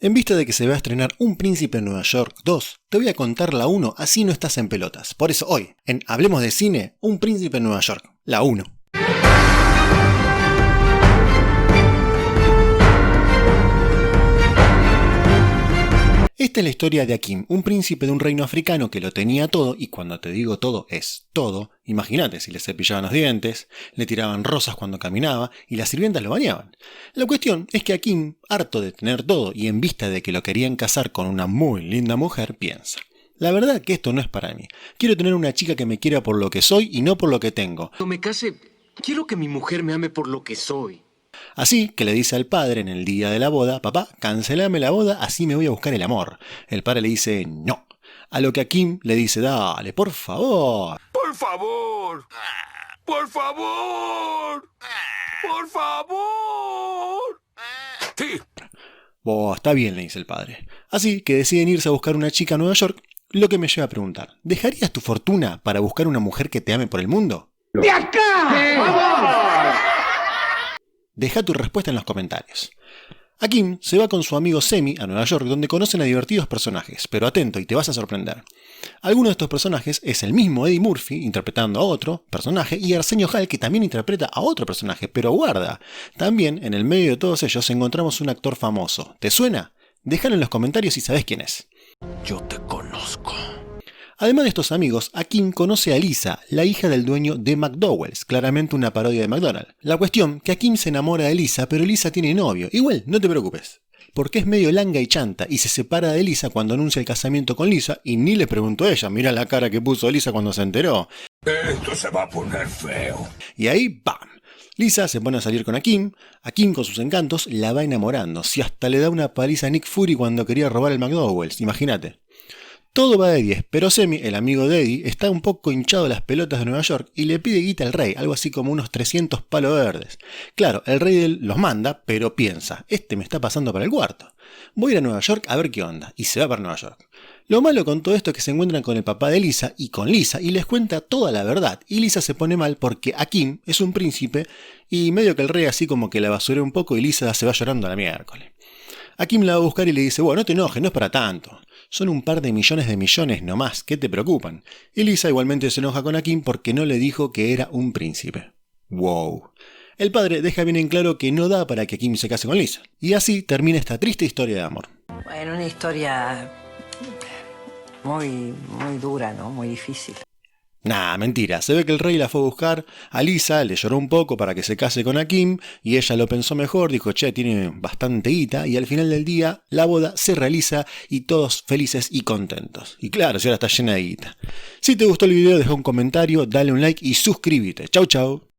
En vista de que se va a estrenar Un Príncipe en Nueva York 2, te voy a contar la 1, así no estás en pelotas. Por eso hoy, en Hablemos de Cine, Un Príncipe en Nueva York, la 1. Esta es la historia de Akim, un príncipe de un reino africano que lo tenía todo, y cuando te digo todo, es todo. Imagínate si le cepillaban los dientes, le tiraban rosas cuando caminaba y las sirvientas lo bañaban. La cuestión es que Akim, harto de tener todo y en vista de que lo querían casar con una muy linda mujer, piensa: la verdad que esto no es para mí. Quiero tener una chica que me quiera por lo que soy y no por lo que tengo. Cuando me case, quiero que mi mujer me ame por lo que soy. Así que le dice al padre en el día de la boda: papá, cancelame la boda, así me voy a buscar el amor. El padre le dice no. A lo que Akim le dice: dale, por favor. ¡Por favor! ¡Por favor! ¡Por favor! Sí. Está bien, le dice el padre. Así que deciden irse a buscar una chica a Nueva York, lo que me lleva a preguntar: ¿dejarías tu fortuna para buscar una mujer que te ame por el mundo? ¡De acá! Deja tu respuesta en los comentarios. Akim se va con su amigo Semi a Nueva York, donde conocen a divertidos personajes, pero atento y te vas a sorprender. Alguno de estos personajes es el mismo Eddie Murphy interpretando a otro personaje y Arsenio Hall, que también interpreta a otro personaje, pero guarda, también en el medio de todos ellos encontramos un actor famoso. ¿Te suena? Déjalo en los comentarios si sabes quién es. Yo te conozco. Además de estos amigos, Akim conoce a Lisa, la hija del dueño de McDowell's, claramente una parodia de McDonald's. La cuestión, que Akim se enamora de Lisa, pero Lisa tiene novio. Igual, no te preocupes, porque es medio langa y chanta y se separa de Lisa cuando anuncia el casamiento con Lisa y ni le preguntó a ella. Mira la cara que puso Lisa cuando se enteró. Esto se va a poner feo. Y ahí, ¡bam! Lisa se pone a salir con Akim con sus encantos la va enamorando, si hasta le da una paliza a Nick Fury cuando quería robar el McDowell's, imagínate. Todo va de 10, pero Semi, el amigo de Eddie, está un poco hinchado de las pelotas de Nueva York y le pide guita al rey, algo así como unos 300 palos verdes. Claro, el rey los manda, pero piensa: este me está pasando para el cuarto. Voy a ir a Nueva York a ver qué onda, y se va para Nueva York. Lo malo con todo esto es que se encuentran con el papá de Lisa y con Lisa y les cuenta toda la verdad, y Lisa se pone mal porque Akim es un príncipe y medio que el rey así como que la basurea un poco y Lisa se va llorando a la miércoles. Akim la va a buscar y le dice: bueno, no te enojes, no es para tanto. Son un par de millones nomás, ¿qué te preocupan? Y Lisa igualmente se enoja con Akim porque no le dijo que era un príncipe. ¡Wow! El padre deja bien en claro que no da para que Akim se case con Lisa. Y así termina esta triste historia de amor. Bueno, una historia muy dura, ¿no? Muy difícil. Nah, mentira. Se ve que el rey la fue a buscar a Lisa, le lloró un poco para que se case con Akim y ella lo pensó mejor, dijo: che, tiene bastante guita, y al final del día la boda se realiza y todos felices y contentos. Y claro, si ahora está llena de guita. Si te gustó el video, deja un comentario, dale un like y suscríbete. Chau chau.